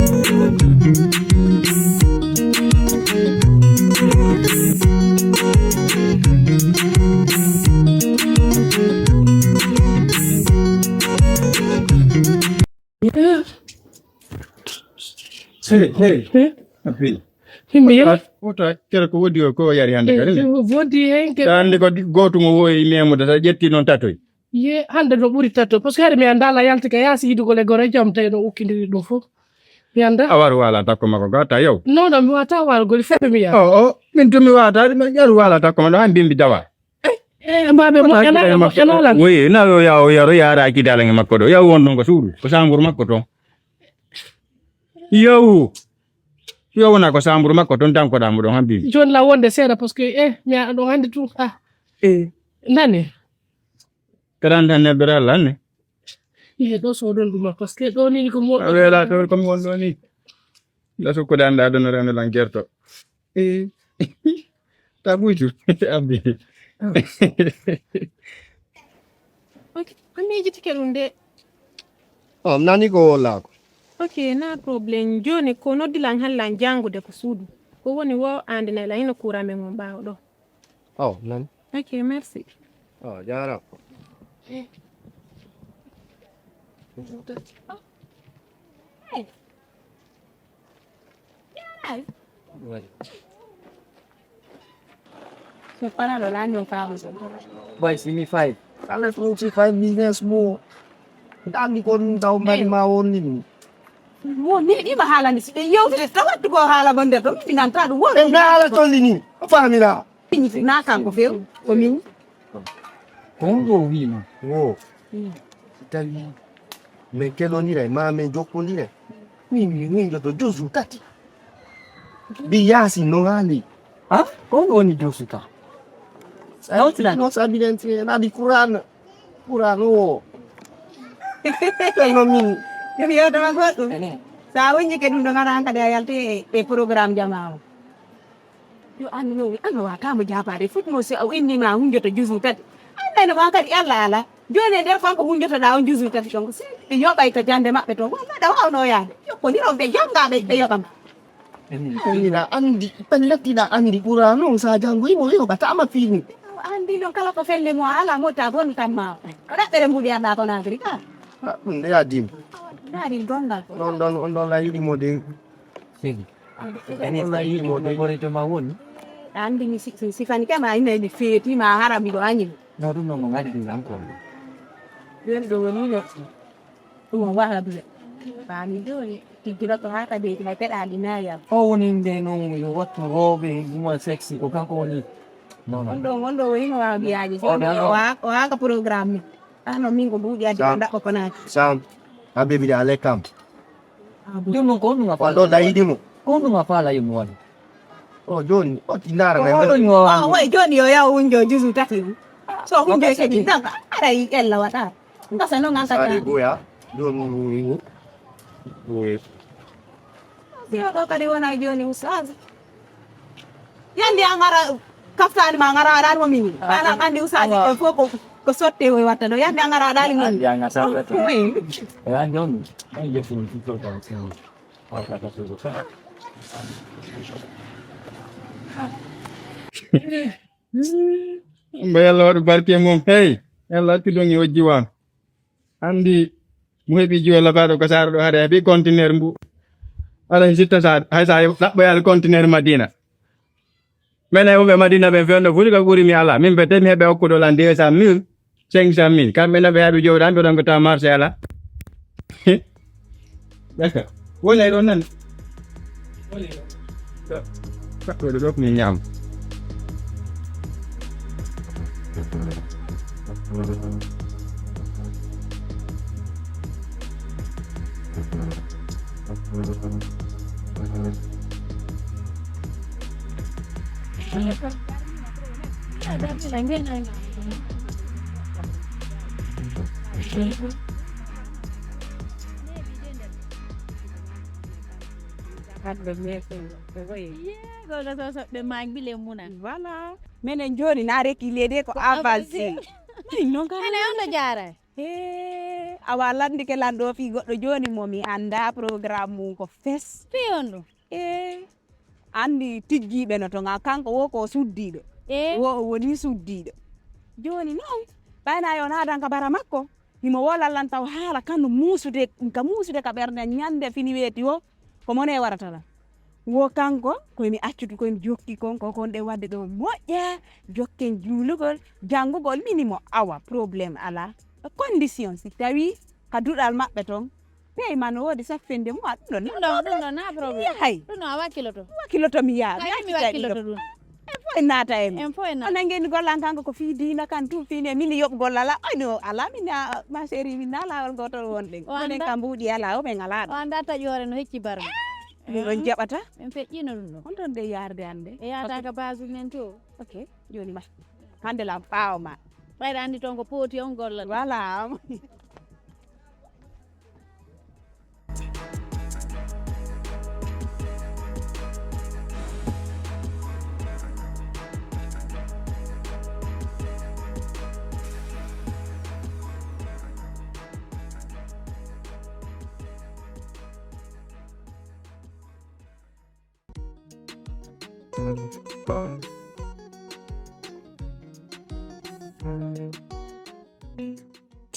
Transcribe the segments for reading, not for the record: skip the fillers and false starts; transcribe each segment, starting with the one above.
Hey. Apil. Himbe Wota kera ko wodi ko yari hande kare. wodi henke Hande ko gotu mo woyi memo da jetti non tatoy. ye hande no ɓuri tato parce que hade mi andala yalti ka yasi yidugo le gore jam tawi no ukkidiri ɗum fof mi anda Awar wala takko mako gata yow. non non mi wata walgol feɓe mi ya Min to mi wata mi yaru wala takko ma han bimbi dawa. mbaɓe moƴƴanalan Oui, na yo ya o yaro yara ki dalange makko do. Yaw won ko suuru ko sambur makko to. Yow na ko sambur makko ton tan ko damu do han bimbi. joni la wonde seeɗa parce que mi aɗa ɗo hande tout nani Kadan tan ne beral lanne. ɗo soɗon ɗuma parce que ɗo ni ko moɗo Wela to ko mi won do ni. La so ko danda do no reno lan gerto. Ta buytu ambi. Ok, kami jiti ɗum de. Nani ko wala ko. Ok, na problem. Joni ko noddilan hallan jangude ko suudu. Ko woni wo ande na layino kurame mon bawo do. Nani. Ok, merci. Jara. So para lo lanyo pa so. Boy, see me 5. Kala fruit 5 business mo. Dami kon daw man mawon ni. Wo ni di mahala ni side yow de tawat ko hala bande to pinanta do wo. Na ala tolli ni. Famila. Ni na kan ko feu ko min. Kongo wima. Wo. Itali. Me kelo ni re ma me joko ni re. Ni to juzu tati. Biasi no ali. Kongo ni juzu ta. No sabidenti na di Quran. Quran wo. Tengo min. Yo do ma ko. Sa wonyi ke dum do ngara ka de yalte e program jamaaw. Yo anu wa ka mo jabaare fut mo se aw inni ma hunjoto juzu tati. Ande no ka di ala. Joni der fanko hunjoto da on juzu tati donc se yo bay to jande mabbe to ma da wawno yaade. Yo ko ni rombe janga be yo kam. Ina andi pellati na andi Quran no sa jangu mo yo bata ma fini. Andi non kala ko felle mo ala mo ta bon tamma. Ora tere mbudi anda ko na Afrika. Nde ya dim. Dari dongal. Non la yidi mo de. Sing. La yidi mo de gore to mawon. Andi ni sifani kama ina ni feti ma harabi do anyi. No dum no ngadi di lamko. Yen do ni yo. Tu wa harabi. Ba ni do ni kira to hata be na peda dina ya. Ni de no yo wat robe mo sexy ko kan ko ni. Ngondo wi wa biaji. Wa ka program ni. Ano mingo budi aja ndak ko na. Sam. Abe bi ale kam. Yo no ko nga Walo da yidi mo. ko nga pala yung one. John, tinara na. Wait, John yo ya unjo juzu tati. So unjo ke dinga ara ikella wata. Ngasa no ngasa Ari goya. John we. Dia ka kali wana John usaz. Yandi angara kaftan mangara ada mo mini. Ala kandi usaz ko sotte we wata do yandi angara ada lingon. Ya ngasa wata. Ya John. Ay yo fin to ta. Mbelo barke mum hey ella tidongi wajjiwan andi mu hebi jiwe la bado ko sar do hare bi container mbu ala sitta sa hay sa dabbo yal container Madina mena be Madina be fendo fuli ka guri mi ala min be tem hebe okko do lan 200,000 500,000 kamena be habi jowdan do dango ta marché ala d'accord wona do nan ko do ni nyam Voilà. Menen joni na reki lede ko avancé. Non kan ana jara. awa landi ke lando fi goɗɗo joni momi anda programme mum ko fes Piyondo. andi tiggiɓe no to ga kanko wo ko suddiɗo wo o woni suddiɗo joni noon ɓayna yo nadan ka bara makko himo wolallan taw haala kano musude ka ɓerde ñande fini weeti o ko mone warata la wo kanko koyemi accude koyemi jokki konko kon ɗe wadde ɗo moƴƴa jokken juulugol janngugol minimo awa probléme ala condition si tawi ka duɗal maɓɓe toon payman no woodi saffinde mo ɗum ɗum na probléme hay ɗum a wakkiloto mi yaa mi wakkiloto ɗum foy naata en en foy na onon ngeni gollan kanko ko fii diina kan tum fini min yoɓ gollala ayno ala min ma séri min na lawol gotol wonɗen onen kam mbuuɗi ala o ɓen ala o anda taƴore no hecci barma on jaɓata en feƴƴino ɗum ɗo on ton de yarde hande e yata ka base men to ok joni ma hande lam ɓaawma ɓayɗa andi toon ko pooti on gollal voilà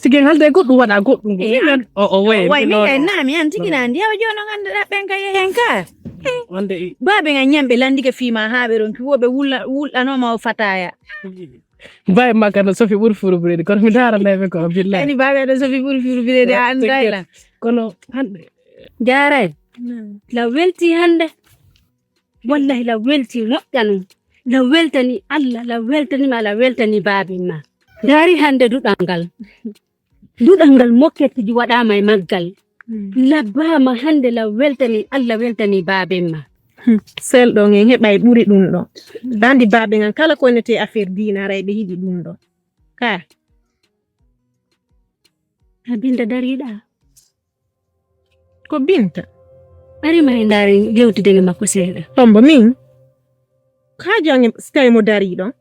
Sigen halde goɗɗum waɗa goɗɗum o way min kay naami an tigi na ndiyawa joni o ganduɗa ɓen kay hen ka wonde baaɓe ga ñamɓe landike fiima haa ɓe ɗon kiwoɓe wulɗanoma o fataya bawi makka no sofi ɓuuri furubirede kono mi daranaɓe ko billahi ani baaɓe aɗa sofi ɓuuri furubirede a andayla kono hande Jaray, la welti hande. Wallahi la welti moƴƴano. La weltani Allah, la weltani ma, la weltani babi ma. Dari hande duɗangal. Duɗangal mokketiji waɗama e maggal. Labbama hande la weltani Allah, weltani babi ma. Sel ɗon en heɓa e ɓuri ɗum ɗo. Bandi babe ngan kala ko wonete affaire dinara e ɓe yiɗi ɗum ɗo. Ka. Abinda dariɗa. Ko Binta. Ari ma ndari yewtide makko seeɗa. Tombo min. Ka jangi stay mo dariɗo.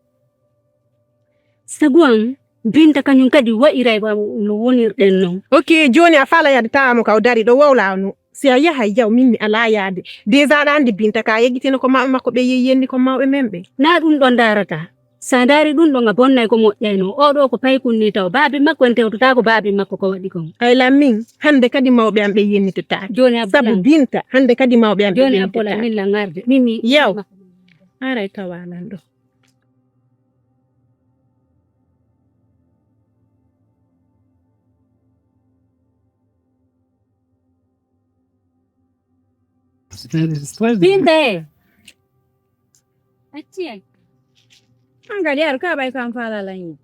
Saguan Binta kanyum kadi wa'iray no wonirɗen non. Ok, joni a fala yade tawamo kaw dariɗo wowlawno. Si a yahay jaw min mi ala yaade. Déjà ɗa andi Binta ka yeggitino ko mawɓe makko ɓe yeyenni ko mawɓe men ɓe. Na ɗum ɗon darata. Sa dari ɗum ɗon a bonnay ko moƴƴayno. Oɗo ko paykunni taw baabi makko en tewtota ko baabi makko ko waɗi kon. Ay lammin hande kadi mawɓe am ɓe yennitota. Joni Sabu Binta hande kadi mawɓe am ɓe joni yennitota. Appola min la ngarde. Mimi Yaw. Aray tawanan ɗo. Binta e. Acci Angadi ar ka bay kam fala lañi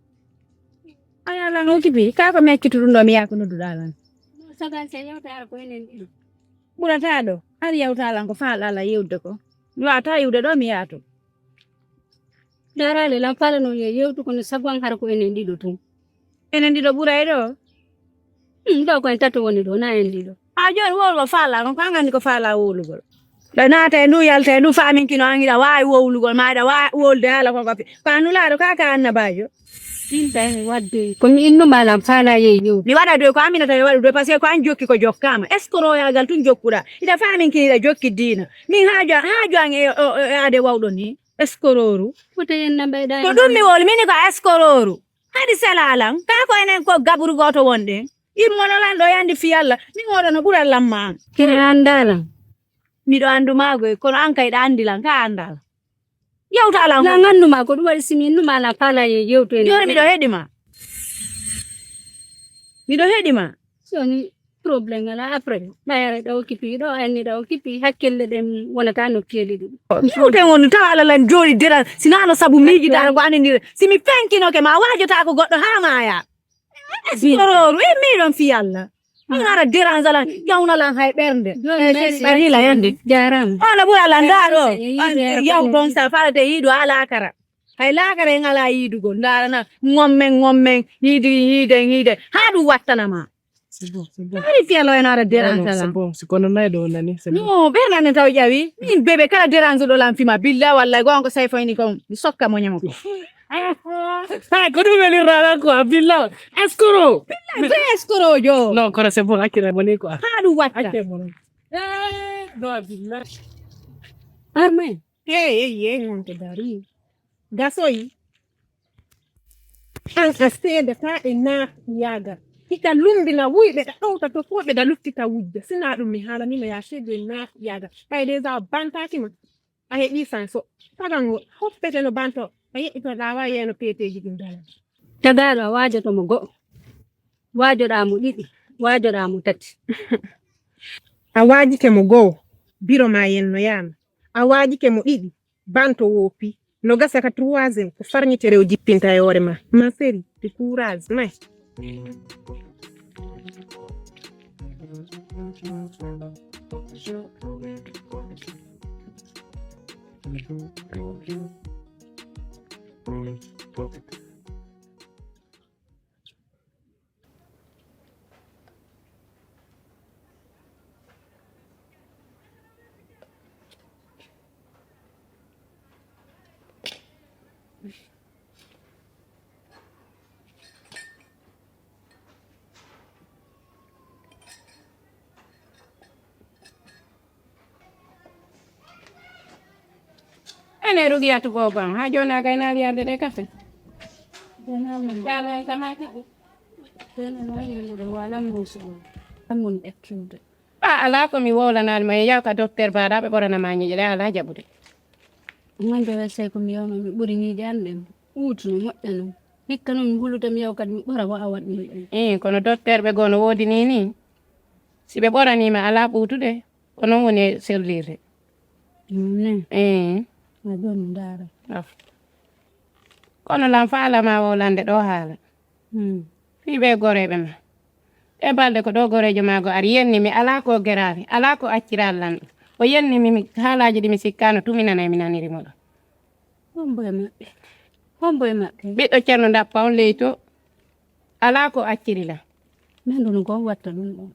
aya lan o kibi ka ko mekkitu ɗum ɗo mi yakuno duɗalan sagal se yewtara ko enen ɗiɗo. ɓurata ɗo ar yewtalan ko falala yewde ko mi wata yiwde ɗo mi yaato Darale lam fala no yewtu kono saguan har ko enen ɗiɗo tum. enen ɗiɗo ɓuray ɗo Ɗo ko en tato woni ɗo na en ɗiɗo. ha joni wowlugo fala kon ko angandi ko fala wowlugol ɗo naata e ndu yalta e ndu faminkino an hiɗa wawi wowlugol ma aɗa wawi wolde haala ko kafe ko annulaɗo kaka annabajo Binta e wadde ko mi innuma lam fala yewtu. mi waɗa doy ko aminata e waɗa doy par ce que ko an jokki ko jokkama est ce que royagal tun jokkuɗa ita faminkiniɗa jokki diina min haaju an e ade wawɗo ni escororu Foto en nambayɗa. to ɗum mi woli mini ko escororu hadi selalan ka ko enen ko gaburu goto wonɗen immonolan ɗo yandi fiyalla min oɗono ɓurallan ma an Ke andala. miɗo andumago kono an kayɗa andilan ka andala yewtalan La ngannuma ko ɗum waɗi simi innuma lam fala yewtu en. joni miɗo heɗima Soni problem ala après. Mayare ɗo kipi ɗo anni ɗo kipi hakkille ɗen wonata no keeli ɗum. Fewten woni tawa Allah lan jooɗi deral sinano sabu miijiɗa ko anindira simi fenkinoke ma wajota ko goɗɗo ha maya escororu e miɗon fiyalla min ara dérange alan ƴawnalan hay ɓernde ɓarila yande Jarama. ona ɓuralan ndaɗo Yiide yaw toon sa falate yiiɗo ha lakara hay lakara en ala yiidugol darana ngommen yiide ha ɗum wattanama hari fiyalo en ara dérange alan bon si kono nay ɗo nani c'est bon. no ɓernane taw ƴawi min bébé kala dérange ɗo lan fima billa wallay gonga say fayni kom mi sokka mo ñamo ko ko ɗum welirrana quoi billah escro Fe escrojo. non kono c'est bon accire mo ni quoi Ha ɗum watta. accire mo non non billah Arme. Honte dari. Gasoyi. An a seeda ta e na yaga. Hika lumbina wuyɓe ɗa ɗowta to fof ɓe ɗa luftita wujja. Sina ɗum mi haalanima ya seedo e na yaga. Ɓayde sa bantakima. A heɓi sanso. Tagan hoppete no banto. A yeɓɓito ɗawa yeeno peeteji ɗin dala. Tagaɗo a wajotomo go'o. Wajoɗamo ɗiɗi. Wajoɗamo tati. A waajike mo go'o. Biro ma yenno yama. A waajike mo ɗiɗi. Banto wopi. No gasa ka troisième ko farñitere o jippinta e hoore ma. Ma série de courage. May. Ene rugiyatu bobam ha jona gaynal yarde de kafe. Jala tamati. Amun ekkude. Ba ala ko mi wowlanal ma yaw ka docteur baada be borana ma nyi ala jabude. Ngande wese ko mi yawma mi ɓuri ñiiƴe anɗen uutuno moƴƴano hikka noon mi huluta mi yaw kadi mi ɓora wawa waɗmi Kono docteur be gono wodi ni si be boranima ala ɓuutude ko non woni sellirde. a joni ndaara kono lam faala ma wowlande ɗo haala fi ɓe goreɓe ma e balde ko ɗo gorejo mago ar yenni mi ala ko gerafi ala ko acciral lanɗo o yenni mi haalaji ɗi mi sikkano tuminana mi nanirimo ɗo hombo e maɓɓe ɓiɗɗo ceerno dappa on leyto ala ko acciri lam min nduno gon watta ɗum ɗon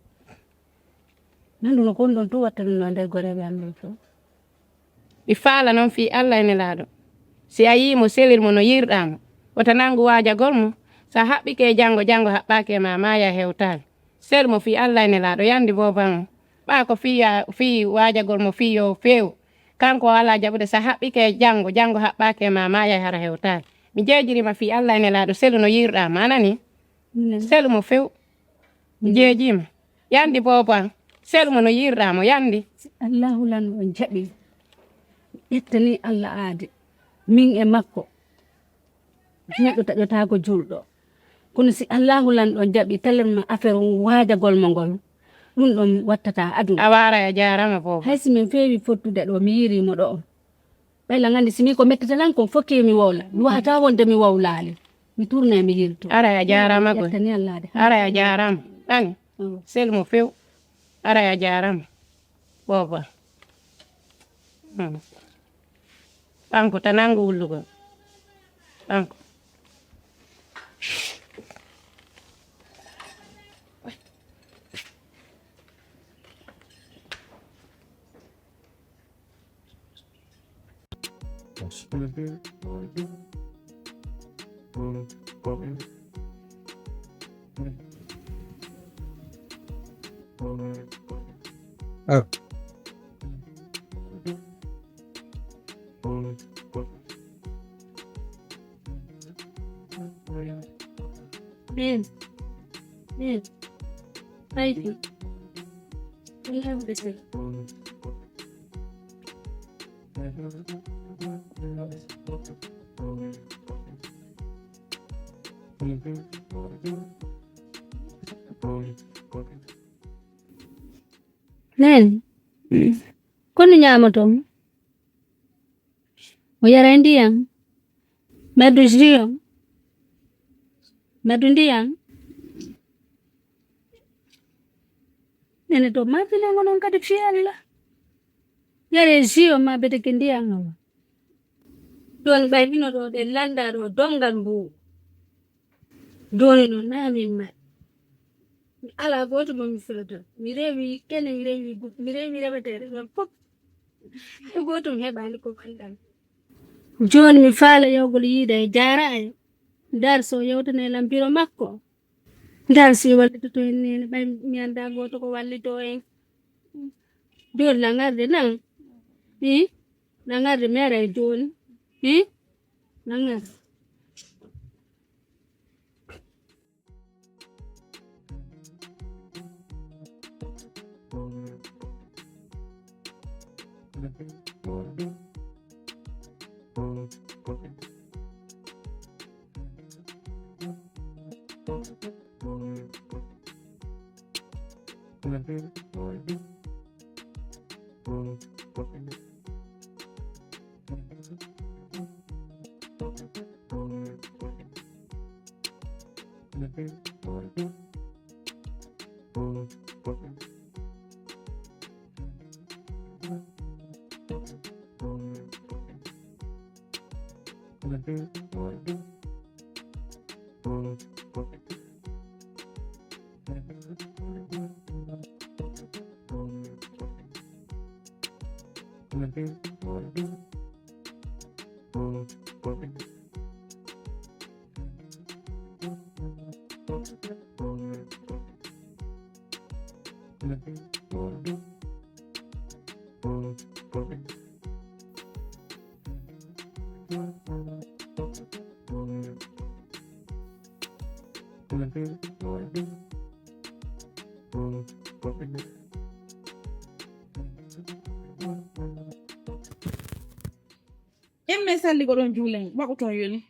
min nduno kon ɗon to watta ɗum ɗo nder goreɓe am ɗo to mi faala noon fi Allah ene laaɗo si a yimo selirmo no yirɗamo wota nangu waajagol mo sa haɓɓike janggo haɓɓake ma maya hewtali selmo fi Allah ene laaɗo yandi boban ɓa ko fi waajagol mo fi yo few kanko ala jaɓude sa haɓɓike janggo haɓɓake ma maya hara hewtali mi jejirima fi Allah ene laaɗo selu no yirɗama anani selu mo few mi jeejima yandi boban selmo no yirɗamo yandi Allahu lan on jaɓi ƴettani Allah aade min e makko neɗɗo taƴotaako julɗo kono si Allahu lan ɗon jaɓi talenma affaire waajagol mo ngol ɗum ɗon wattata aduna a wara e jarama bobo hay si min feewi fottude ɗo mi yirimo ɗo on ɓayla ngandi simi ko mettatalan kon fokke mi wowla mi wahata wonde mi wowlaali mi tourne mi yirto ara e jarama goy ƴettani Allah aade ara e jarama ɗani selmo few ara e jarama bobo Banko tanangu ulugo. Banko. Oh. Bien. Baby. We have this. Nen. Kono ñamatom. O yara ndiyam. Meddu jiyam. Meddu ndiyam. Nene to mafile ngonon kadi fiyalla. Yare jiyo ma bete ndiyam ngawa. Don baybino do de landa do dongal mbu. Doni no nami ma. Ala goto mo mi filato. Mi rewi kene mi rewi rebetere pop. Goto mi hebani ko bandan. joni mi faala yawgol yiide e jara e dar so yewtane lampiro makko dar si wallito en nene bay mi anda goto ko wallito en joni langarde nan langarde mere joni langarde emme salli ko don juulen wako ton yoni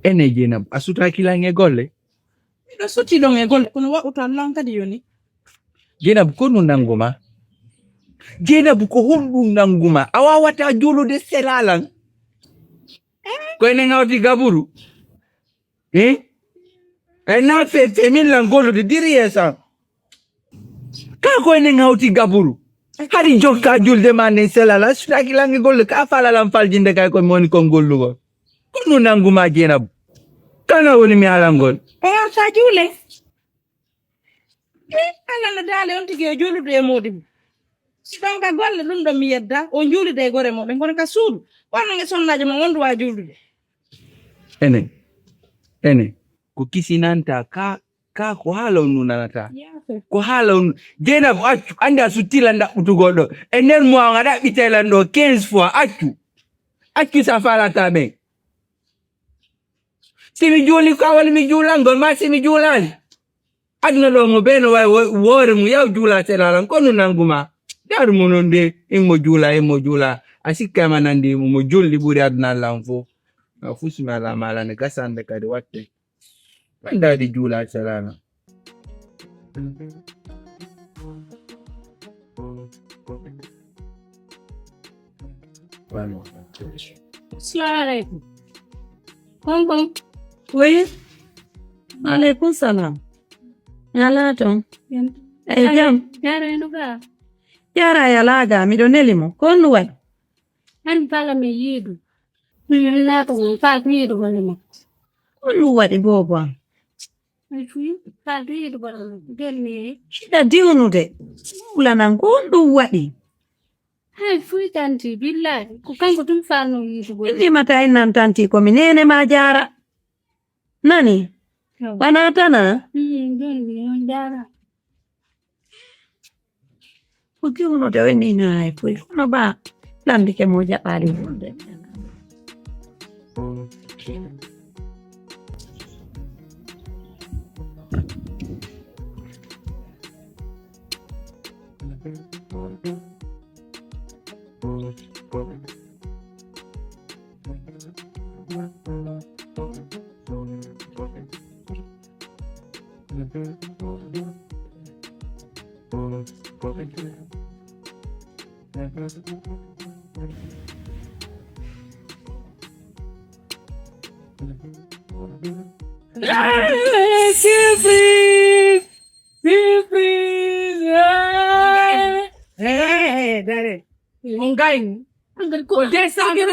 ene jenab asuta kilange golle do suti don e golle kono wako tan lan kadi yoni jenab ko nun nanguma jenab ko hundum nanguma awawata julude selalan ko ene ngawti gaburu na fe min lan gollude diriyesa ka ko ene ngawti gaburu hari jokka julde man selala suta kilange golle ka fala lam faljinde kay ko moni ko gollugo ko nun nanguma jenab kana woni mi alangol sa juule ala na dale on tigi juulude e modum si don ka golle dum do mi yedda o juulude e gore mo be gon ka suudu wonna nge sonnaje mo wondu wa juulude ene ko kisinanta ka ko halo nunanata ko halo jenab accu anda sutila ndabbutu goddo e ner mo ngada bitela ndo 15 fois accu sa fala tabe simi juli ka wala mi julangol ma simi julali aduna do mo beno way wore mu yaw jula selalan ko nanguma dar mo nonde mo jula asikka manandi mo julli buri aduna lanfo fusuma la mala ne gasande kadi watte wanda di jula selana Assalamualaikum. Bang. Oui. Alaikum salam. Yala ton. Jam. Jara enuga. Yara yala ga mi donelimo. Konu wa. An pala me yidu. Mi na to pa yidu balimo. Konu wa di bobo. Mi pa yidu balimo. Gelni. Shida diunu de. Ula na ngondu wadi. Hai fui tanti billahi. Ku kango tum fano yidu balimo. Ndi mata ina tanti ko minene majara. Nani? Wanatana? Gelni jara. Uki uno de weni na fui. Uno ba landi ke moja pali hunde. Dare. Mongain. Anggal ko desa ari.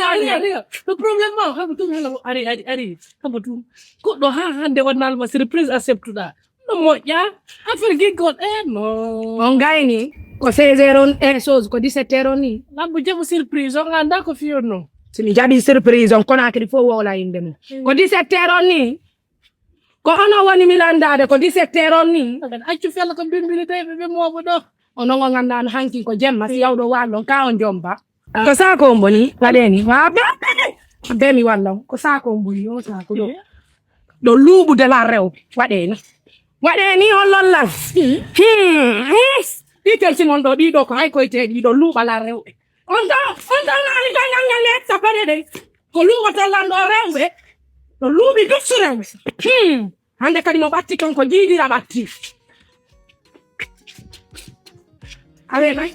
No problem mo. Kamu tu hello ari. Kamu tu. Ko do hande wanal ma surprise accept da. No mo ya. After God no. Mongain ni. Ko 16 heures ko 17 heures ni. La bu jamu surprise o nganda ko fio no. Simi jaɓi surprise on Conakry fo wola inde mum ko 17 heures on ni ko ono woni milandade ko 17 heures on ni accu fella ko bimbini tawi ɓe mobo ɗo ono ngo gandano hanki ko jemma si yawɗo wallon ka on jomba ko sako on boni waɗeni wa be mi wallon ko sako on boni o sako ɗo luuɓude la rewɓe waɗeni on lollan ɗi kelsinon ɗo ɗiɗo ko hay koyte ɗiɗo luuɓa la rewɓe on naani gangal let sapare de ko luuɓata lanɗo rewɓe ɗo luuɓi dutsu rewɓe hande kadi mo ɓatti ton ko jiiɗira ɓatti awe nay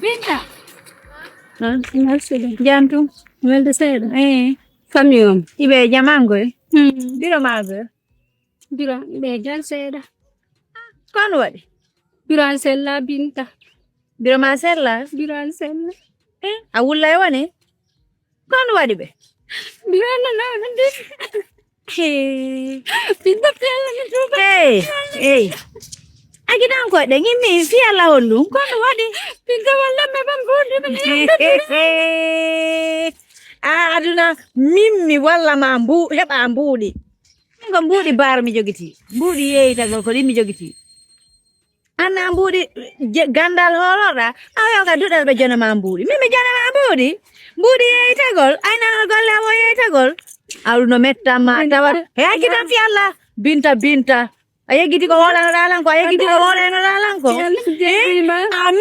Binta. Jantu. Welde seda. Famille. Ibe jamango. Biro mago. Biro ibe jan seda. Kono wadi. Biro ansella Binta. Biro masella. Biro ansella. Awulla wani. Kono wadi be. Biro na. Binta pela ni tuba. Hey. Agidan ko de ngimi fi ala hollu kono wadi Binta walla me bambudi aduna mimmi walla ma heba mbudi ngo mbudi bar mi jogiti mbudi yeyta ko mi jogiti anna mbudi gandal horoda ayo ka dudal be jona ma mbudi mimmi jona ma mbudi yeyta gol ayna golle mo yeyta gol aluno metta ma tawa agidan fi alla Binta ayegiti ko wala dalan ko ayegiti ko wala dalan ko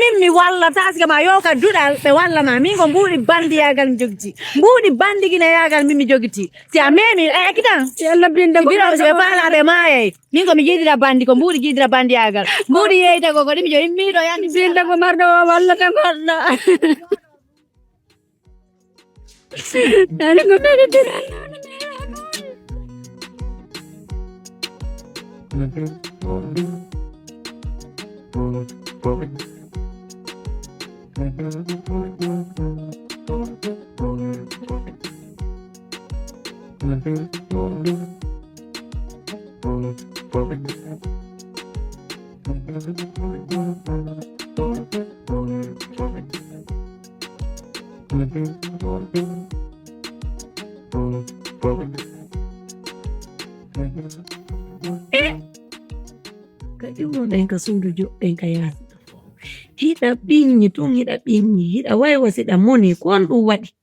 mimmi walla taska ma yoka dudal be walla ma min ko mbudi bandi yagal jogti mbudi bandi gina yagal mimmi jogiti si amemi kitan yalla Binta ko biro be bala be maye min ko mi jidira bandi ko mbudi jidira bandi yagal mbudi yeyta ko mi jo immi do yandi Binta ko mardo walla tan gorda ani ko be dira Ka sudu jo ka ya hida binyi tun hida binyi hida wai wasida moni ko on dum wadi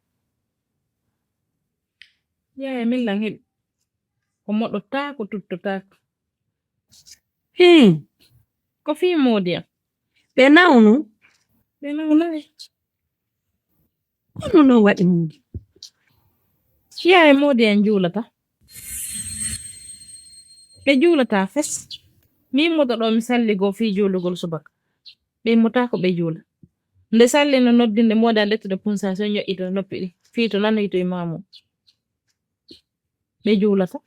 ya min lan hebi ko modotta ko tuttota ko fi modi be nawnu kono no wadi mudi ya modi en julata be julata fes mi moto do mi salli go fi julugol subaka be mota ko be jula nde salli no noddinde moda lettude punsa so nyo ito noppi fi to nan ito imamu be julata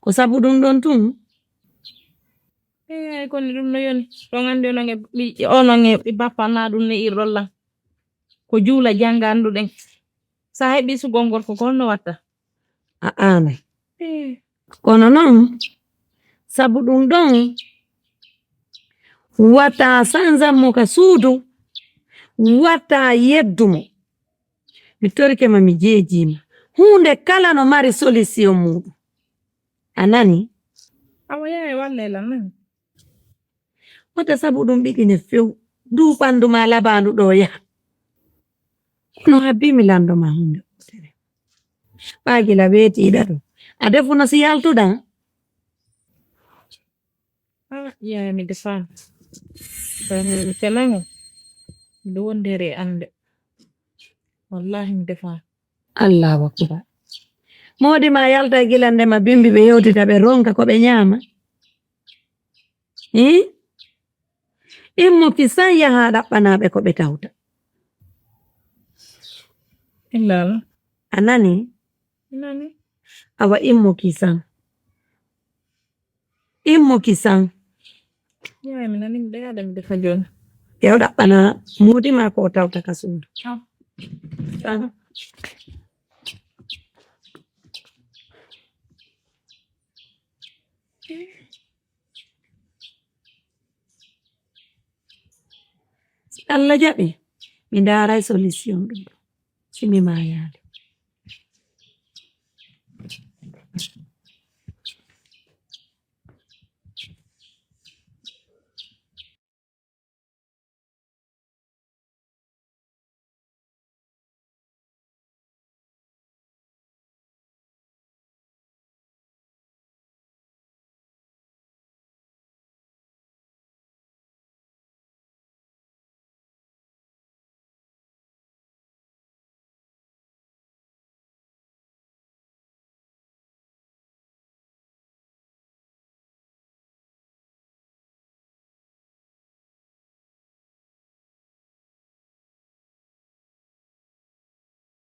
ko sabu dum don tun ko ni dum no yoni to ngande no nge bi ono nge bappa na dum ne irolla ko jula jangandu den sa hebi su gongor ko kono watta ana kono non sabu dum don wata sanza mo ka sudu wata yeddumo mi torike ma mi jejima hunde kala no mari solution mudu anani awaya walle lan wata sabu dum bigine few du bandu ma labandu do ya no habbi mi lando ma hunde bagila beti dado adefu no si altuda ya mi defa telango do wondere ande wallahi mi defa Allahu akbar modi ma yalta gilande ma bimbi be yewtita be ronka ko be nyama immo kisan ya hada banabe ko be tawta illal anani awa immo kisan immo kisan Yeah, mi nani mi ada mi defa jon. yow ɗaɓɓana muudi ma ko o tawta ka suudu Allah jaɓi mi ndaaray solution ɗum simi ma yaade